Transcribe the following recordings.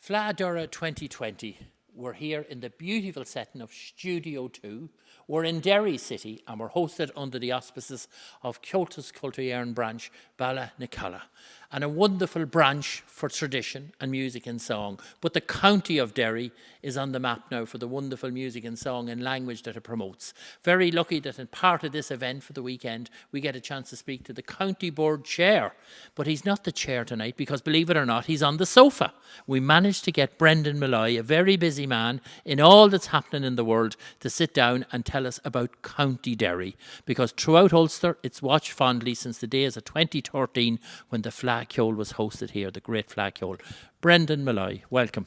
Doire 2020. We're here in the beautiful setting of Studio 2. We're in Derry City and we're hosted under the auspices of Comhaltas Chairman branch, Baile na Cala, and a wonderful branch for tradition and music and song. But the county of Derry is on the map now for the wonderful music and song and language that it promotes. Very lucky that in part of this event for the weekend, we get a chance to speak to the county board chair. But he's not the chair tonight because, believe it or not, he's on the sofa. We managed to get Brendan Molloy, a very busy man in all that's happening in the world, to sit down and tell us about County Derry. Because throughout Ulster, it's watched fondly since the days of 2013 when the Cheoil was hosted here, the great Cheoil. Brendan Molloy, welcome.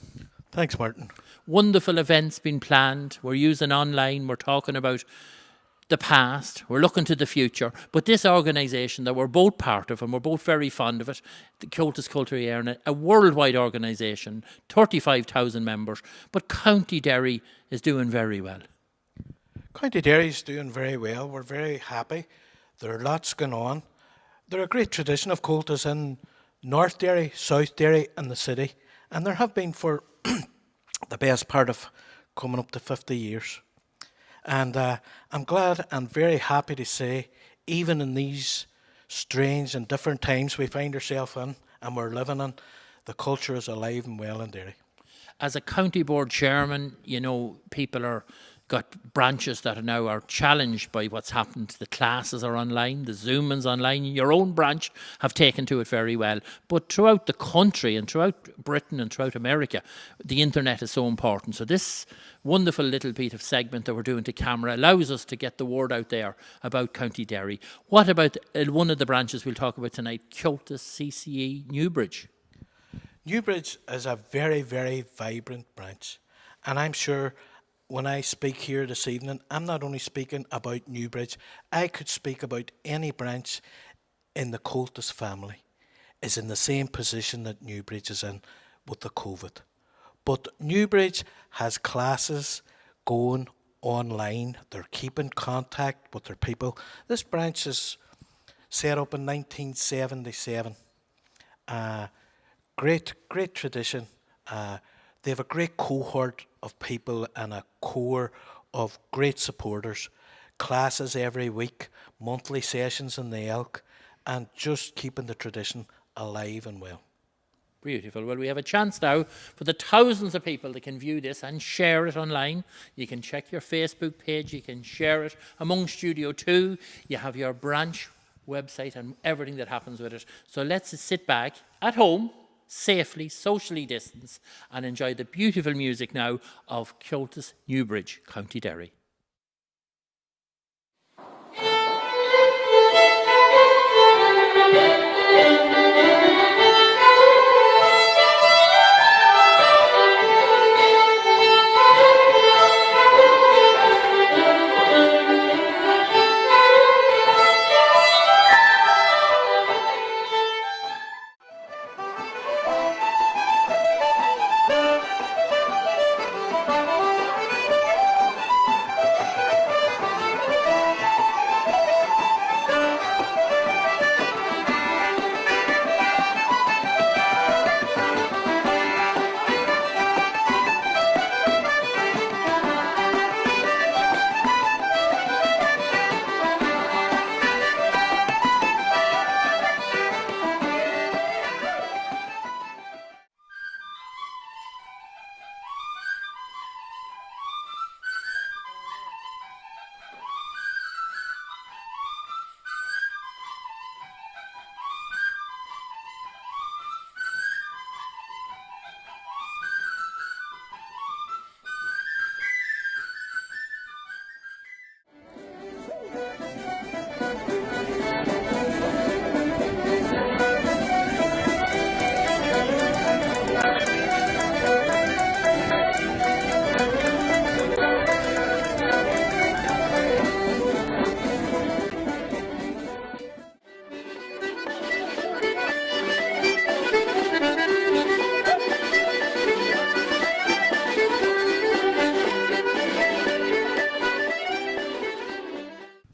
Thanks, Martin. Wonderful events been planned. We're using online. We're talking about the past. We're looking to the future. But this organisation that we're both part of, and we're both very fond of it, the Comhaltas Chairman, a worldwide organisation, 35,000 members. But County Derry is doing very well. County Derry is doing very well. We're very happy. There are lots going on. There's a great tradition of Comhaltas in North Derry, South Derry and the city. And there have been for the best part of coming up to 50 years. And I'm glad and very happy to say, even in these strange and different times we find ourselves in and we're living in, the culture is alive and well in Derry. As a county board chairman, you know, people are got branches that are challenged by what's happened. The classes are online, the Zoomings online. Your own branch have taken to it very well. But throughout the country and throughout Britain and throughout America, the internet is so important. So this wonderful little bit of segment that we're doing to camera allows us to get the word out there about County Derry. What about one of the branches we'll talk about tonight, Comhaltas CCÉ Newbridge? Newbridge is a very, very vibrant branch. And I'm sure when I speak here this evening, I'm not only speaking about Newbridge, I could speak about any branch in the Comhaltas family is in the same position that Newbridge is in with the COVID. But Newbridge has classes going online. They're keeping contact with their people. This branch is set up in 1977. Great tradition. They have a great cohort of people and a core of great supporters. Classes every week, monthly sessions in the Elk, and just keeping the tradition alive and well. Beautiful. Well, we have a chance now for the thousands of people that can view this and share it online. You can check your Facebook page, you can share it among Studio 2. You have your branch website and everything that happens with it. So let's sit back at home, safely, socially distanced, and enjoy the beautiful music now of Comhaltas Newbridge, County Derry.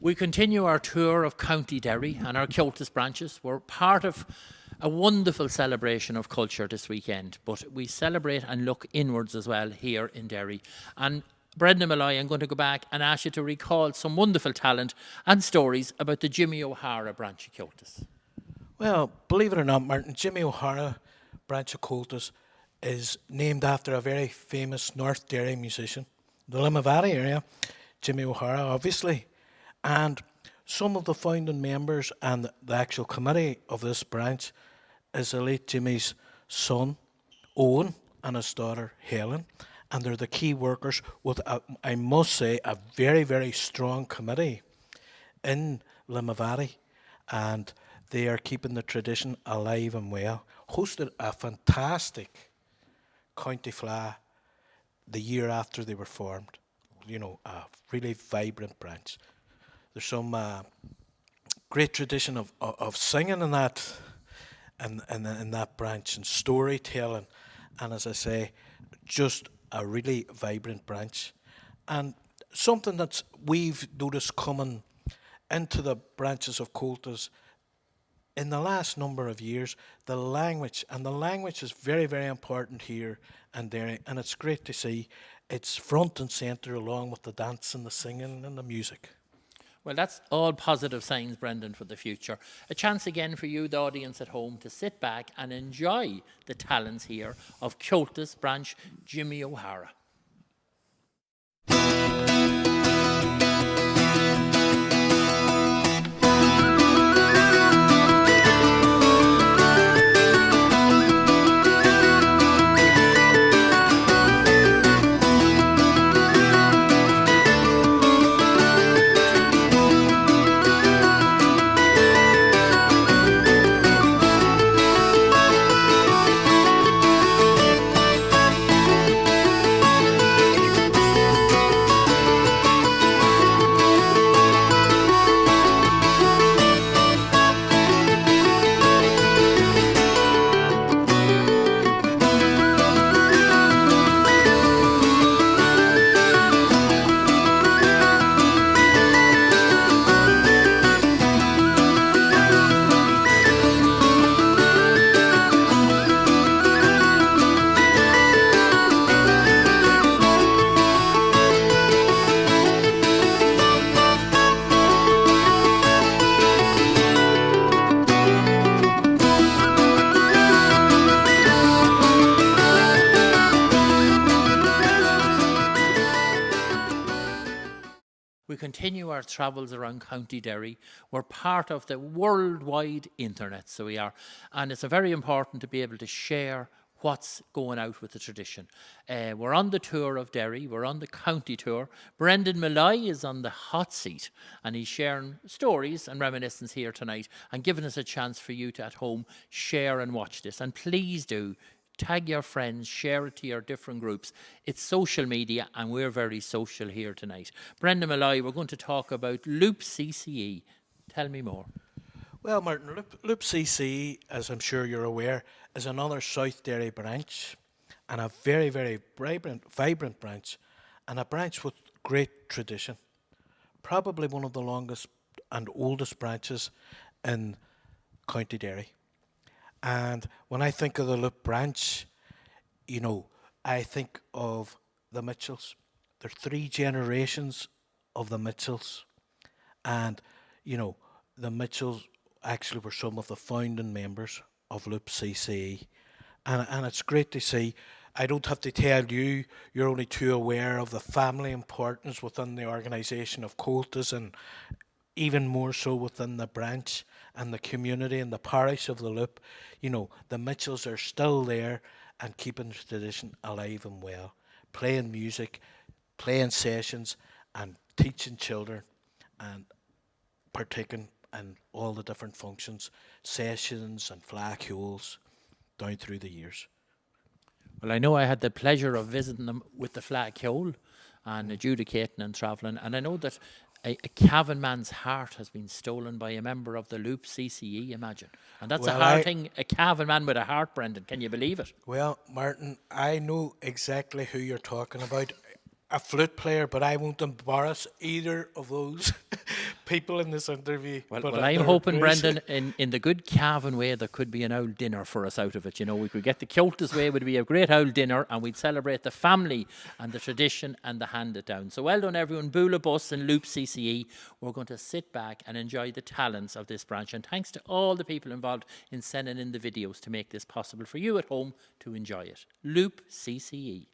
We continue our tour of County Derry and our Comhaltas branches. We're part of a wonderful celebration of culture this weekend, but we celebrate and look inwards as well here in Derry. And Brendan Molloy, I'm going to go back and ask you to recall some wonderful talent and stories about the Jimmy O'Hara branch of Comhaltas. Well, believe it or not, Martin, Jimmy O'Hara branch of Comhaltas is named after a very famous North Derry musician, the Limavady area, Jimmy O'Hara, obviously. And some of the founding members and the actual committee of this branch is the late Jimmy's son, Owen, and his daughter, Helen. And they're the key workers with, I must say, a very, very strong committee in Limavady. And they are keeping the tradition alive and well. Hosted a fantastic County Fla the year after they were formed. You know, a really vibrant branch. There's some great tradition of singing in that in that branch and storytelling, and as I say, just a really vibrant branch. And something that we've noticed coming into the branches of Comhaltas in the last number of years, the language is very, very important here in Derry, and it's great to see it's front and centre along with the dance and the singing and the music. Well, that's all positive signs, Brendan, for the future. A chance again for you, the audience at home, to sit back and enjoy the talents here of Comhaltas branch Jimmy O'Hara. We continue our travels around County Derry. We're part of the worldwide internet, so we are. And it's very important to be able to share what's going out with the tradition. We're on the tour of Derry. We're on the county tour. Brendan Molloy is on the hot seat, and he's sharing stories and reminiscence here tonight and giving us a chance for you to, at home, share and watch this. And please do. Tag your friends, share it to your different groups. It's social media, and we're very social here tonight. Brendan Molloy, we're going to talk about Loup CCE. Tell me more. Well, Martin, Loup CCE, as I'm sure you're aware, is another South Derry branch, and a very, very vibrant branch, and a branch with great tradition. Probably one of the longest and oldest branches in County Derry. And when I think of the Loup branch, you know, I think of the Mitchells. There are 3 generations of the Mitchells. And, you know, the Mitchells actually were some of the founding members of Loup CCE. And it's great to see. I don't have to tell you, you're only too aware of the family importance within the organisation of Comhaltas, and even more so within the branch and the community and the parish of the Loup. You know, the Mitchells are still there and keeping the tradition alive and well, playing music, playing sessions, and teaching children, and partaking in all the different functions, sessions and flagholes down through the years. Well, I know I had the pleasure of visiting them with the flaghole and adjudicating and travelling, and I know that a Cavan man's heart has been stolen by a member of the Loup CCE, imagine. And that's a hard thing, a Cavan man with a heart, Brendan. Can you believe it? Well, Martin, I know exactly who you're talking about. a flute player, but I won't embarrass either of those people in this interview. Well, but, well I'm they're hoping, great. Brendan, in the good Cavan way, there could be an old dinner for us out of it. You know, we could get the Comhaltas way, it would be a great old dinner, and we'd celebrate the family and the tradition and the hand-it-down. So well done, everyone. Bula Bus and Loop CCE. We're going to sit back and enjoy the talents of this branch. And thanks to all the people involved in sending in the videos to make this possible for you at home to enjoy it. Loop CCE.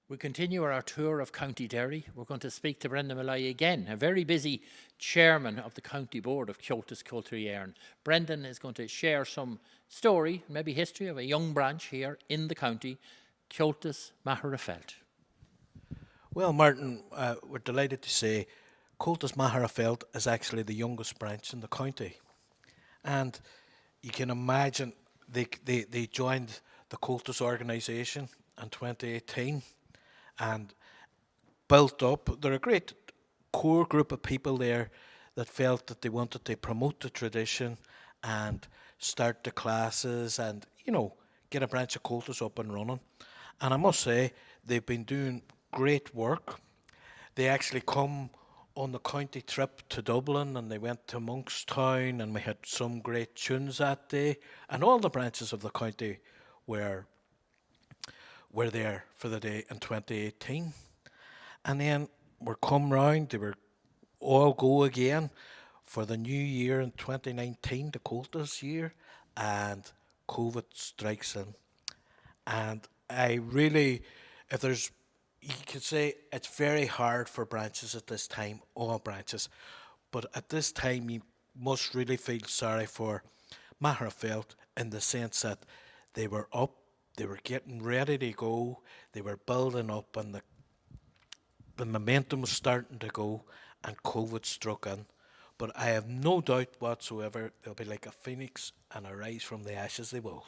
We continue our tour of County Derry. We're going to speak to Brendan Molloy again, a very busy chairman of the County Board of Comhaltas Chairman. Brendan is going to share some story, maybe history of a young branch here in the county, Comhaltas Magherafelt. Well, Martin, we're delighted to say Comhaltas Magherafelt is actually the youngest branch in the county. And you can imagine they joined the Comhaltas organisation in 2018 and built up. They're a great core group of people there that felt that they wanted to promote the tradition and start the classes and, you know, get a branch of Comhaltas up and running. And I must say, they've been doing great work. They actually come on the county trip to Dublin and they went to Monkstown and we had some great tunes that day. And all the branches of the county were there for the day in 2018. And then we're come round, they were all go again for the new year in 2019, the Comhaltas year, and COVID strikes in. And I really, if there's, you could say it's very hard for branches at this time, all branches, but at this time you must really feel sorry for Magherafelt in the sense that they were up, they were getting ready to go, they were building up, and the momentum was starting to go, and COVID struck in. But I have no doubt whatsoever they'll be like a phoenix and arise from the ashes they will.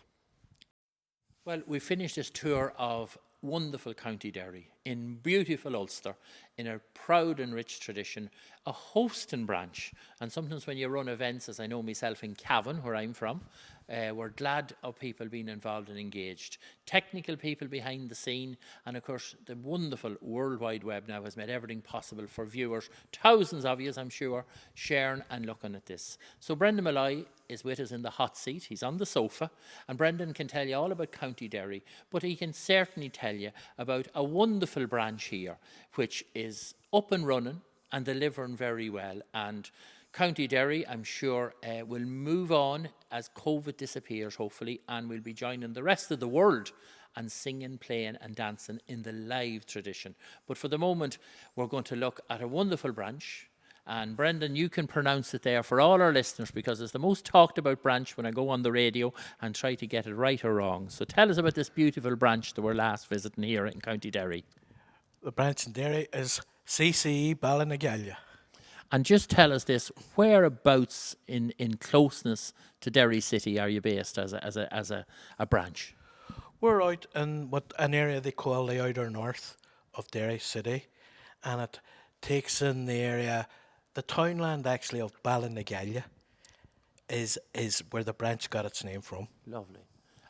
Well, we finished this tour of wonderful County Derry in beautiful Ulster, in a proud and rich tradition, a hosting branch. And sometimes when you run events, as I know myself in Cavan, where I'm from, we're glad of people being involved and engaged. Technical people behind the scene, and of course the wonderful World Wide Web now has made everything possible for viewers, thousands of you, I'm sure, sharing and looking at this. So Brendan Molloy is with us in the hot seat. He's on the sofa, and Brendan can tell you all about County Derry, but he can certainly tell you about a wonderful branch here, which is up and running and delivering very well. And County Derry, I'm sure, will move on as COVID disappears, hopefully, and we'll be joining the rest of the world and singing, playing and dancing in the live tradition. But for the moment, we're going to look at a wonderful branch. And Brendan, you can pronounce it there for all our listeners, because it's the most talked about branch when I go on the radio and try to get it right or wrong. So tell us about this beautiful branch that we're last visiting here in County Derry. The branch in Derry is CCÉ Baile. And just tell us this, whereabouts in closeness to Derry City are you based as a branch? We're out in what an area they call the outer north of Derry City, and it takes in the area, the townland actually of Baile is where the branch got its name from. Lovely.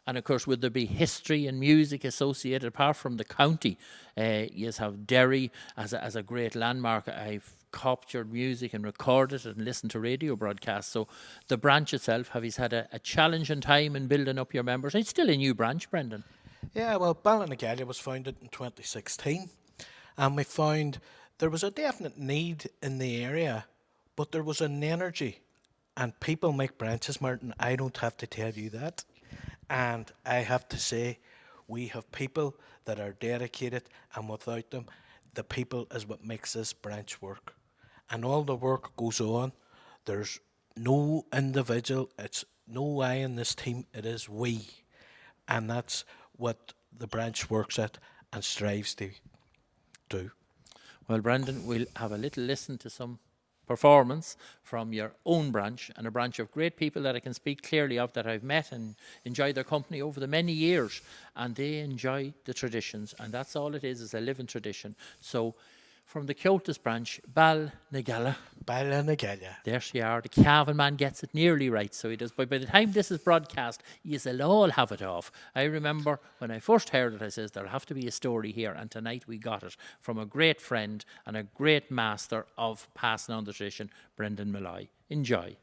And of course, would there be history and music associated apart from the county? You have Derry as a great landmark. I've captured music and recorded it and listened to radio broadcasts. So the branch itself, have you had a challenging time in building up your members? It's still a new branch, Brendan. Yeah, well, Baile gCailleach was founded in 2016, and we found there was a definite need in the area, but there was an energy, and people make branches, Martin. I don't have to tell you that. And I have to say, we have people that are dedicated, and without them, the people is what makes this branch work. And all the work goes on. There's no individual, it's no I in this team, it is we. And that's what the branch works at and strives to do. Well, Brendan, we'll have a little listen to some performance from your own branch, and a branch of great people that I can speak clearly of, that I've met and enjoyed their company over the many years, and they enjoy the traditions, and that's all it is a living tradition. So from the Comhaltas branch, Baile gCailleach. Baile gCailleach. There she are. The Cavan man gets it nearly right, so he does. But by the time this is broadcast, you'll all have it off. I remember when I first heard it, I says, there'll have to be a story here, and tonight we got it from a great friend and a great master of passing on the tradition, Brendan Molloy. Enjoy.